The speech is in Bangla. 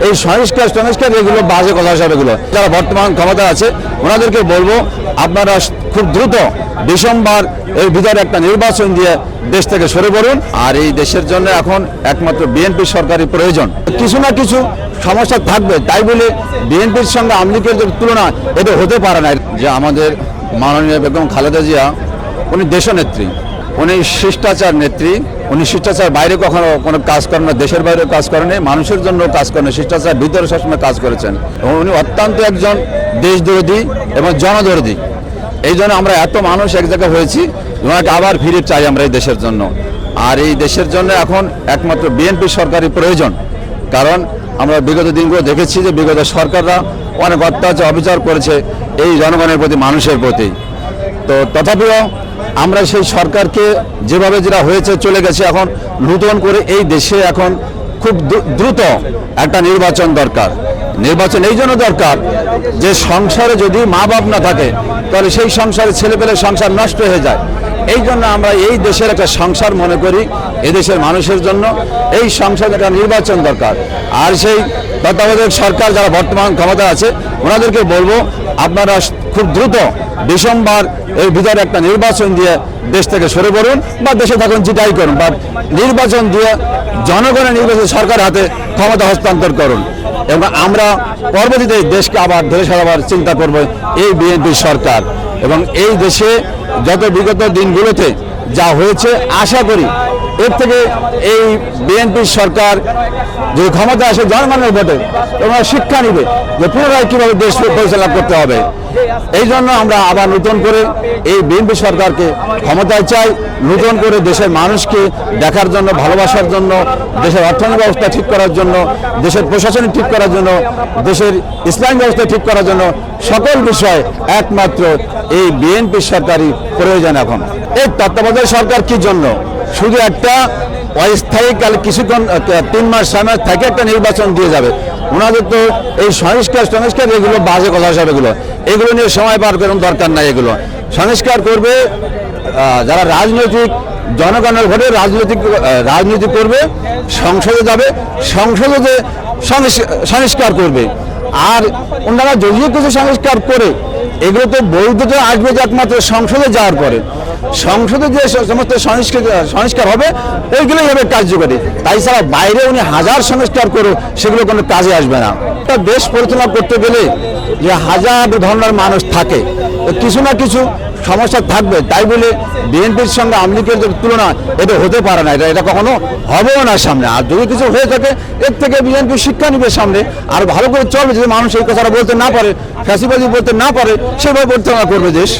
এই সংস্কার এগুলো বাজে কথা সব। এগুলো যারা বর্তমান ক্ষমতা আছে ওনাদেরকে বলবো, আপনারা খুব দ্রুত ডিসেম্বর এর ভিতরে একটা নির্বাচন দিয়ে দেশ থেকে সরে পড়ুন। আর এই দেশের জন্য এখন একমাত্র বিএনপি সরকারই প্রয়োজন। কিছু না কিছু সমস্যা থাকবে, তাই বলে বিএনপির সঙ্গে আওয়ামী লীগের যে তুলনা এটা হতে পারে না। যে আমাদের মাননীয় বেগম খালেদা জিয়া, উনি দেশনেত্রী, উনি শিষ্টাচার নেত্রী। উনি শিষ্টাচার বাইরে কখনো কোনো কাজ করেন না, দেশের বাইরে কাজ করেন, মানুষের জন্য কাজ করেন, শিষ্টাচার ভিতরে সবসময় কাজ করেছেন। এবং উনি অত্যন্ত একজন দেশদরদী এবং জনদরদী। এই জন্য আমরা এত মানুষ এক জায়গায় হয়েছি, ওনাকে আবার ফিরে চাই আমরা এই দেশের জন্য। আর এই দেশের জন্য এখন একমাত্র বিএনপি সরকারই প্রয়োজন। কারণ আমরা বিগত দিনগুলো দেখেছি যে বিগত সরকাররা অনেক অত্যাচার অবিচার করেছে এই জনগণের প্রতি, মানুষের প্রতি। তো তথাপিও আমরা সেই সরকারকে যেভাবে যেটা হয়েছে চলে গেছে, এখন নতুন করে এই দেশে এখন খুব দ্রুত একটা নির্বাচন দরকার। নির্বাচন এই জন্য দরকার যে সংসারে যদি মা বাপ না থাকে তাহলে সেই সংসারে ছেলেপেলের সংসার নষ্ট হয়ে যায়। এই জন্য আমরা এই দেশের একটা সংসার মনে করি, এদেশের মানুষের জন্য এই সংসারে একটা নির্বাচন দরকার। আর সেই তত্ত্বাবধায়ক সরকার যারা বর্তমান ক্ষমতা আছে ওনাদেরকে বলবো, আপনারা খুব দ্রুত ডিসেম্বর এর ভিতরে একটা নির্বাচন দিয়ে দেশ থেকে সরে পড়ুন, বা দেশে থাকুন যেটাই করুন, বা নির্বাচন দিয়ে জনগণের নির্বাচন সরকার হাতে ক্ষমতা হস্তান্তর করুন। এবং আমরা পরবর্তীতে দেশকে আবার ধরে সারাবার চিন্তা করব এই বিএনপি সরকার। এবং এই দেশে যত বিগত দিনগুলোতে যা হয়েছে, আশা করি এর থেকে এই বিএনপি সরকার যে ক্ষমতা আসে জনগণের ভোটে, তোমরা শিক্ষা নিবে যে পুনরায় কীভাবে দেশ পরিচালনা করতে হবে। এই জন্য আমরা আবার নতুন করে এই বিএনপি সরকারকে ক্ষমতায় চাই, নতুন করে দেশের মানুষকে দেখার জন্য, ভালোবাসার জন্য, দেশের অর্থনৈতিক ব্যবস্থা ঠিক করার জন্য, দেশের প্রশাসনিক ঠিক করার জন্য, দেশের ইসলামী ব্যবস্থা ঠিক করার জন্য সকল বিষয় একমাত্র এই বিএনপি সরকারই প্রয়োজন। এখন এই তত্ত্বাবধায়ক সরকার কি জন্য? শুধু একটা অস্থায়ীকাল কিছুক্ষণ 3 মাস 6 মাস থেকে একটা নির্বাচন দিয়ে যাবে। ওনাদের তো এই সংস্কার এগুলো বাজে কথা সব। এগুলো নিয়ে সময় পার করার দরকার নাই। এগুলো সংস্কার করবে যারা রাজনৈতিক, জনগণের ভোটে রাজনীতি করবে, সংসদে যাবে, সংসদে সংস্কার করবে। আর ওনারা যদিও কিছু সংস্কার করে, এগুলো তো বৈধতা আসবে যে একমাত্র সংসদে যাওয়ার পরে। সংসদে যে সমস্ত সংস্কার হবে ওইগুলোই হবে কার্যকরী। তাই ছাড়া বাইরে উনি হাজার সংস্কার করুক, সেগুলো কোনো কাজে আসবে না। দেশ পরিচালনা করতে গেলে যে হাজার ধরনের মানুষ থাকে, কিছু না কিছু সমস্যা থাকবে, তাই বলে বিএনপির সঙ্গে আওয়ামী লীগের যে তুলনা এটা হতে পারে না। এটা কখনো হবেও না সামনে। আর যদি কিছু হয়ে থাকে এর থেকে বিএনপি শিক্ষা নিবে, সামনে আর ভালো করে চলবে। যদি মানুষ এই কথাটা বলতে না পারে, ফ্যাসিবাদী বলতে না পারে, সেভাবে পরিচালনা করবে দেশ।